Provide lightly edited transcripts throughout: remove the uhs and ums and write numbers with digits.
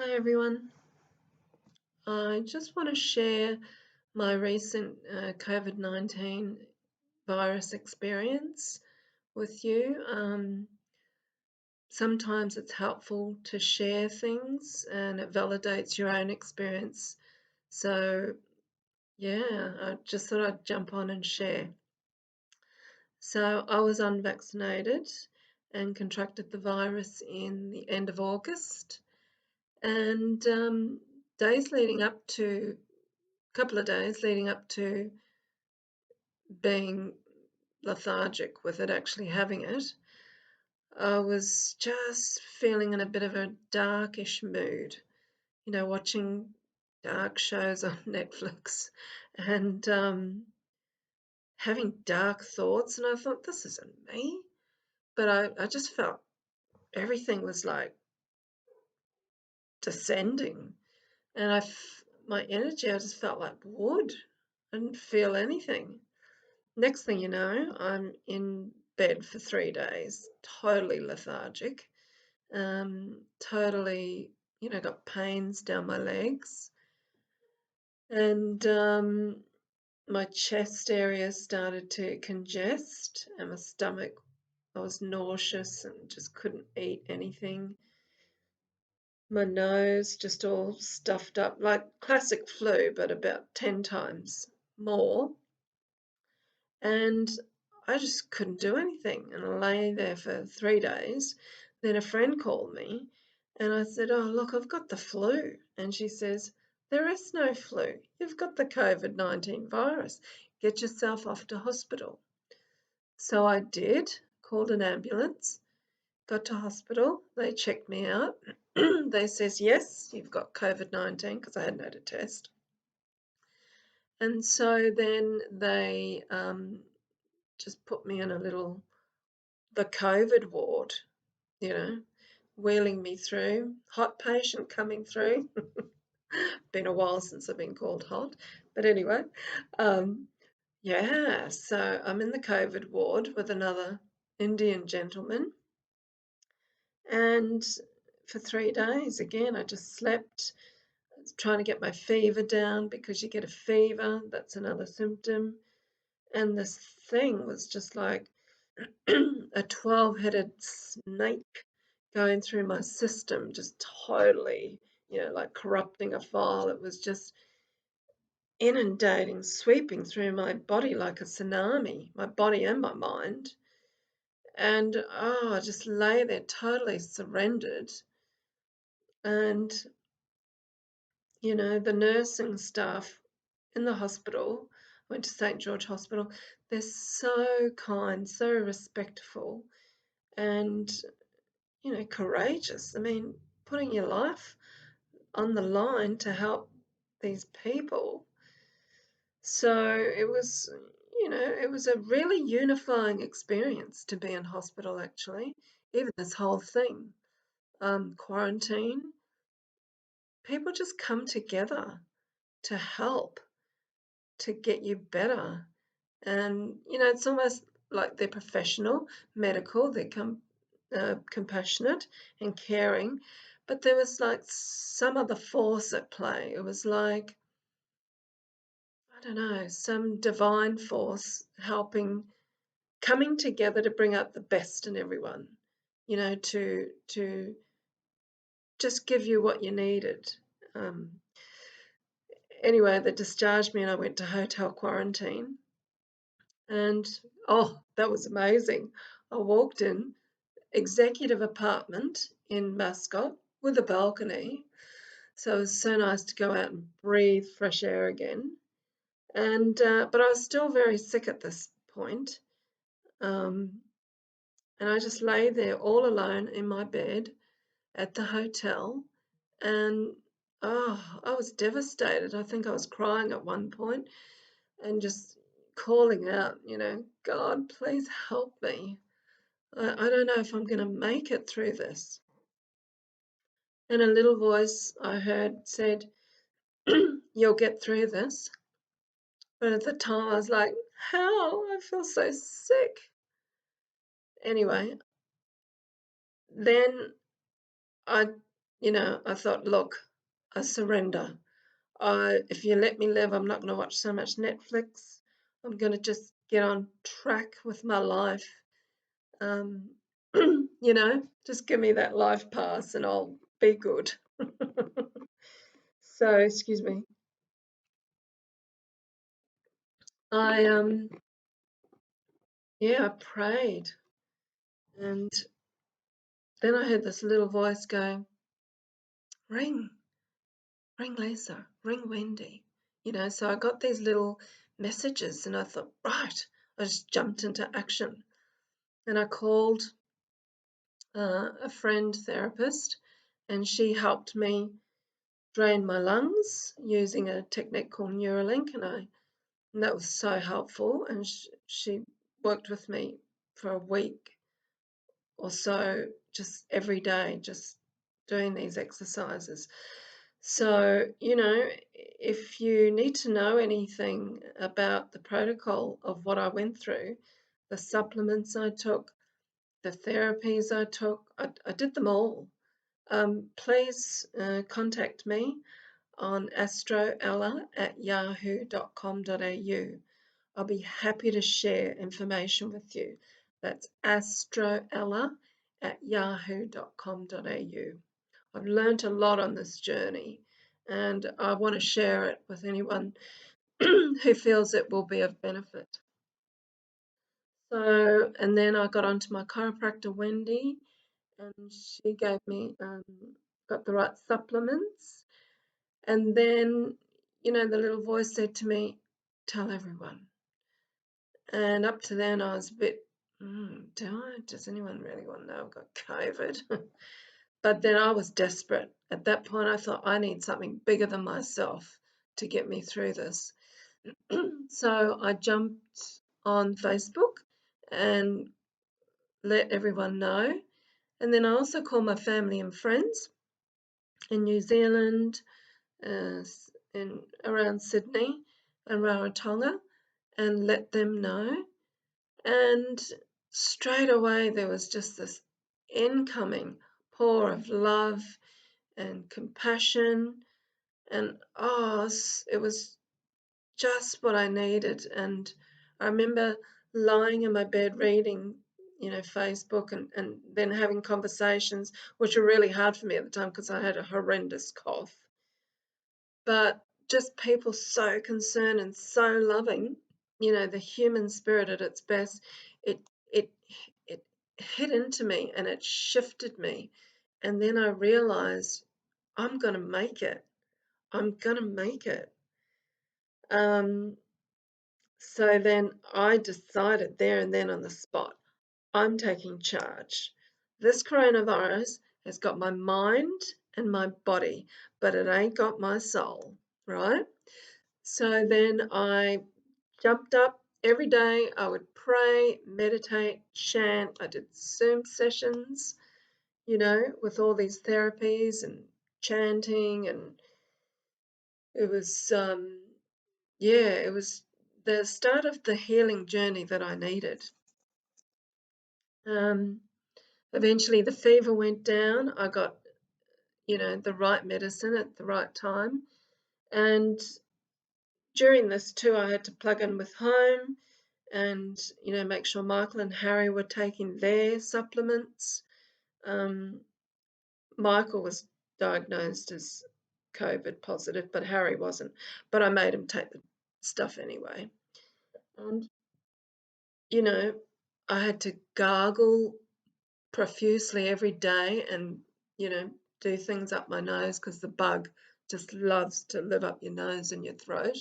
Hi everyone. I just want to share my recent COVID-19 virus experience with you. Sometimes it's helpful to share things and it validates your own experience. So, yeah, I just thought I'd jump on and share. So, I was unvaccinated and contracted the virus in the end of August. And days leading up to couple of days leading up to being lethargic with it, actually having it, I was just feeling in a bit of a darkish mood, watching dark shows on Netflix and having dark thoughts. And I thought, this isn't me. But I just felt everything was like descending. And my energy, I just felt like wood. I didn't feel anything. Next thing you know, I'm in bed for 3 days, totally lethargic, totally, got pains down my legs. And my chest area started to congest, and my stomach, I was nauseous and just couldn't eat anything. My nose just all stuffed up, like classic flu, but about 10 times more. And I just couldn't do anything. And I lay there for 3 days. Then a friend called me and I said, "Oh, look, I've got the flu." And she says, "There is no flu. You've got the COVID-19 virus. Get yourself off to hospital." So I did, called an ambulance, got to hospital. They checked me out. They says, "Yes, you've got COVID-19," because I hadn't had a test. And so then they just put me in the COVID ward, you know, wheeling me through. Hot patient coming through. Been a while since I've been called hot. But anyway, um, yeah, so I'm in the COVID ward with another Indian gentleman. And for 3 days, again, I just slept, trying to get my fever down because you get a fever, that's another symptom. And this thing was just like a 12-headed snake going through my system, just totally, like corrupting a file. It was just inundating, sweeping through my body like a tsunami, my body and my mind. And I just lay there totally surrendered. And, the nursing staff in the hospital, went to St. George Hospital, they're so kind, so respectful, and courageous. I mean, putting your life on the line to help these people. So it was a really unifying experience to be in hospital, actually. Even this whole thing, quarantine, people just come together to help, to get you better. And, it's almost like they're professional, medical, compassionate and caring, but there was like some other force at play. It was like, I don't know, some divine force coming together to bring out the best in everyone, to just give you what you needed. Um, anyway, they discharged me and I went to hotel quarantine. And that was amazing. I walked in, executive apartment in Mascot with a balcony. So it was so nice to go out and breathe fresh air again. And but I was still very sick at this point. And I just lay there all alone in my bed at the hotel. And I was devastated. I think I was crying at one point and just calling out, "God, please help me. I don't know if I'm going to make it through this." And a little voice I heard said, "You'll get through this." But at the time I was like, how? I feel so sick. Anyway, then I I thought, look, I surrender. If you let me live, I'm not going to watch so much Netflix. I'm going to just get on track with my life. Um, just give me that life pass and I'll be good. So, excuse me. I Yeah, I prayed, and then I heard this little voice go, ring, ring Lisa, ring Wendy. So I got these little messages and I thought, right, I just jumped into action. And I called a friend therapist, and she helped me drain my lungs using a technique called Neuralink, and that was so helpful. And she worked with me for a week or so, just every day, just doing these exercises. So, if you need to know anything about the protocol of what I went through, the supplements I took, the therapies I took, I did them all. Please contact me on astroella@yahoo.com.au. I'll be happy to share information with you. That's astroella@yahoo.com.au. I've learned a lot on this journey, and I want to share it with anyone who feels it will be of benefit. So, and then I got onto my chiropractor, Wendy, and she gave me, got the right supplements. And then, the little voice said to me, tell everyone. And up to then, I was a bit, does anyone really want to know I've got COVID? But then I was desperate. At that point, I thought I need something bigger than myself to get me through this. So I jumped on Facebook and let everyone know. And then I also called my family and friends in New Zealand, in around Sydney and Rarotonga, and let them know. And straight away, there was just this incoming pour of love and compassion. And it was just what I needed. And I remember lying in my bed reading, Facebook, and then having conversations, which were really hard for me at the time because I had a horrendous cough. But just people so concerned and so loving, the human spirit at its best, it it it hit into me and it shifted me. And then I realized I'm gonna make it. I'm gonna make it. Um, so then I decided there and then on the spot, I'm taking charge. This coronavirus has got my mind and my body, but it ain't got my soul, right? So then I jumped up every day. I would pray, meditate, chant. I did Zoom sessions, with all these therapies and chanting. And it was, it was the start of the healing journey that I needed. Um, Eventually, the fever went down. I got, the right medicine at the right time. And during this too, I had to plug in with home and, make sure Michael and Harry were taking their supplements. Michael was diagnosed as COVID positive, but Harry wasn't. But I made him take the stuff anyway. And, I had to gargle profusely every day and, do things up my nose because the bug just loves to live up your nose and your throat.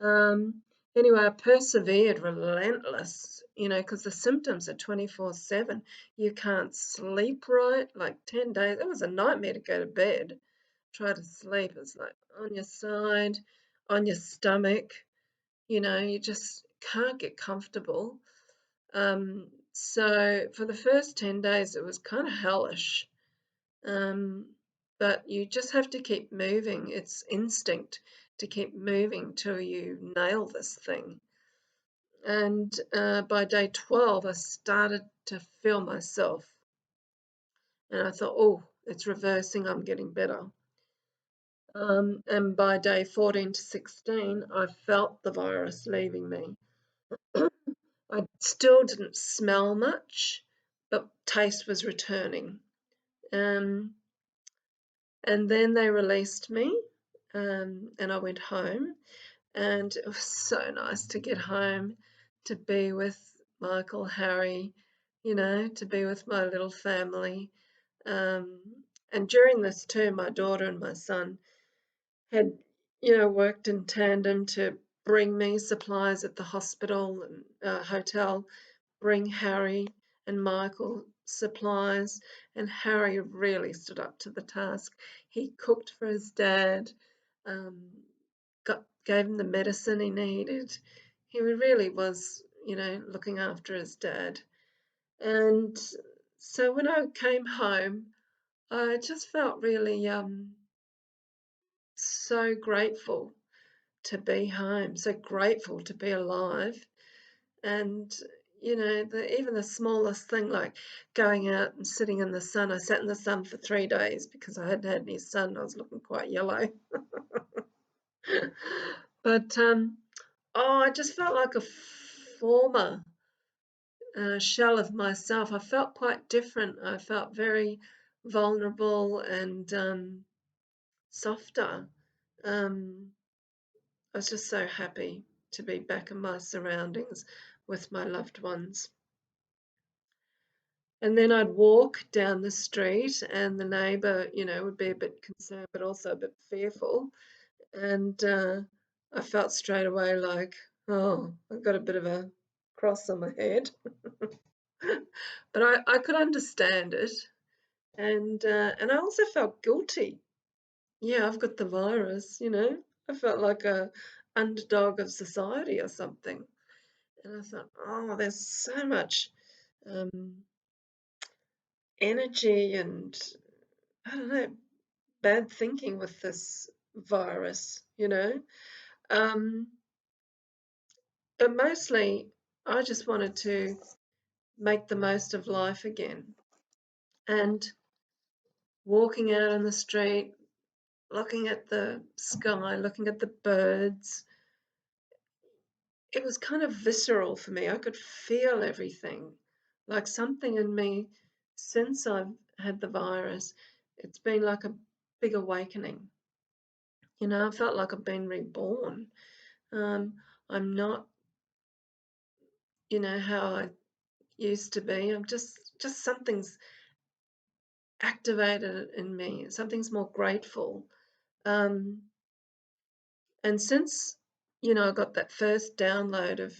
Anyway, I persevered relentless, because the symptoms are 24/7. You can't sleep right, like 10 days. It was a nightmare to go to bed. Try to sleep. It's like on your side, on your stomach, you just can't get comfortable. So for the first 10 days, it was kind of hellish. But you just have to keep moving. It's instinct to keep moving till you nail this thing. And by day 12, I started to feel myself. And I thought, oh, it's reversing. I'm getting better. And by day 14 to 16, I felt the virus leaving me. I still didn't smell much, but taste was returning. Um, and then they released me, and I went home. And it was so nice to get home, to be with Michael, Harry, to be with my little family. Um, and during this too, my daughter and my son had, worked in tandem to bring me supplies at the hospital and hotel, bring Harry and Michael supplies. And Harry really stood up to the task. He cooked for his dad, um, gave him the medicine he needed. He really was, looking after his dad. And so when I came home, I just felt really so grateful to be home, so grateful to be alive. And, even the smallest thing like going out and sitting in the sun. I sat in the sun for 3 days because I hadn't had any sun. I was looking quite yellow. But, I just felt like a former shell of myself. I felt quite different. I felt very vulnerable and softer. Um, I was just so happy to be back in my surroundings with my loved ones. And then I'd walk down the street, and the neighbour, would be a bit concerned, but also a bit fearful. And I felt straight away like, oh, I've got a bit of a cross on my head. But I could understand it. And I also felt guilty. Yeah, I've got the virus. I felt like a underdog of society or something. And I thought, oh, there's so much um, energy and, I don't know, bad thinking with this virus. Um, but mostly, I just wanted to make the most of life again. And walking out on the street, looking at the sky, looking at the birds, it was kind of visceral for me. I could feel everything. Like something in me, since I've had the virus, it's been like a big awakening. I felt like I've been reborn. Um, I'm not, how I used to be. I'm just something's activated in me. Something's more grateful. Um, and since, I got that first download of,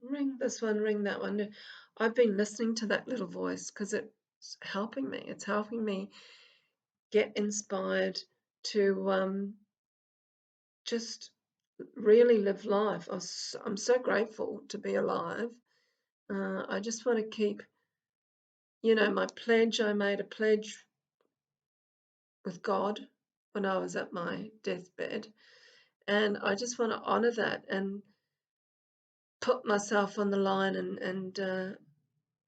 ring this one, ring that one, I've been listening to that little voice because it's helping me. It's helping me get inspired to just really live life. I'm so grateful to be alive. I just want to keep, my pledge. I made a pledge with God when I was at my deathbed, and I just want to honor that and put myself on the line and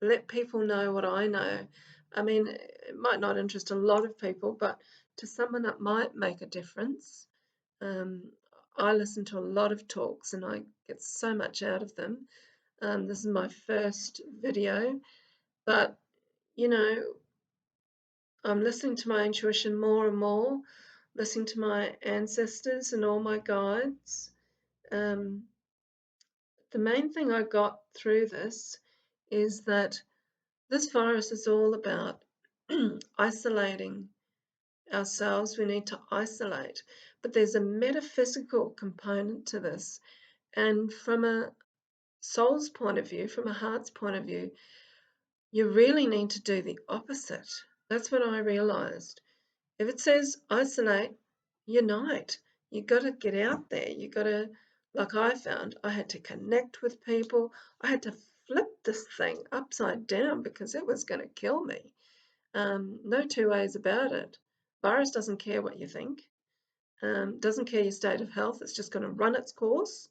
let people know what I know. I mean, it might not interest a lot of people, but to someone that might make a difference. Um, I listen to a lot of talks and I get so much out of them. This is my first video, but you know, I'm listening to my intuition more and more, listening to my ancestors and all my guides. Um, the main thing I got through this is that this virus is all about isolating ourselves. We need to isolate. But there's a metaphysical component to this. And from a soul's point of view, from a heart's point of view, you really need to do the opposite. That's what I realized. If it says isolate, unite. You got to get out there. You got to, like I found, I had to connect with people. I had to flip this thing upside down because it was going to kill me. No two ways about it. Virus doesn't care what you think. Doesn't care your state of health. It's just going to run its course.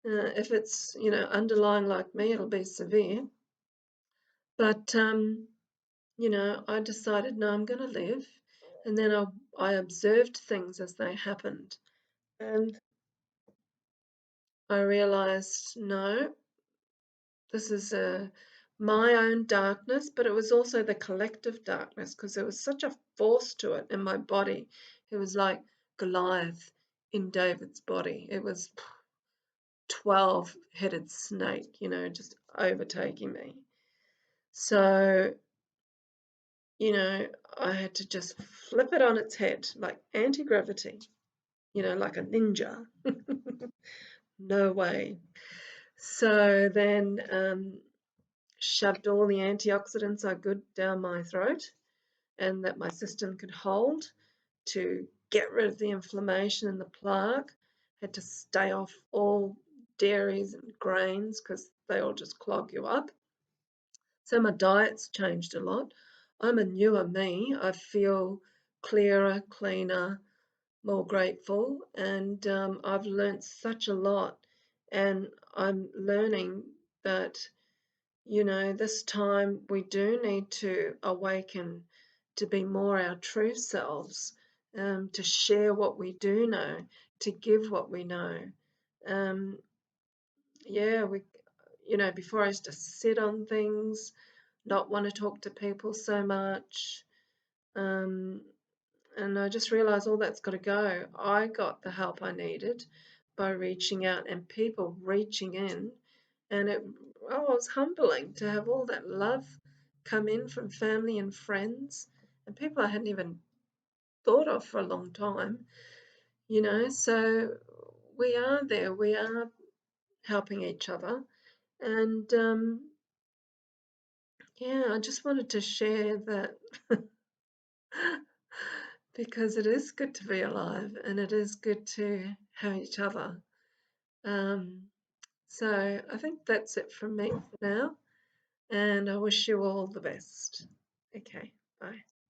If it's underlying like me, it'll be severe. But I decided, no, I'm going to live. And then I observed things as they happened. And I realized, no, this is my own darkness, but it was also the collective darkness because there was such a force to it in my body. It was like Goliath in David's body. It was 12-headed snake, just overtaking me. So, I had to just flip it on its head, like anti-gravity, like a ninja. No way. So then shoved all the antioxidants I could down my throat and that my system could hold to get rid of the inflammation and the plaque. Had to stay off all dairies and grains because they all just clog you up. So my diet's changed a lot. I'm a newer me. I feel clearer, cleaner, more grateful, and I've learnt such a lot. And I'm learning that, this time we do need to awaken to be more our true selves, to share what we do know, to give what we know. Um, yeah, before I used to sit on things, not want to talk to people so much. Um, and I just realized all that's got to go. I got the help I needed by reaching out and people reaching in. And it was humbling to have all that love come in from family and friends and people I hadn't even thought of for a long time. So we are there, we are helping each other. And yeah, I just wanted to share that because it is good to be alive and it is good to have each other. Um, so I think that's it from me for now, and I wish you all the best. Okay, bye.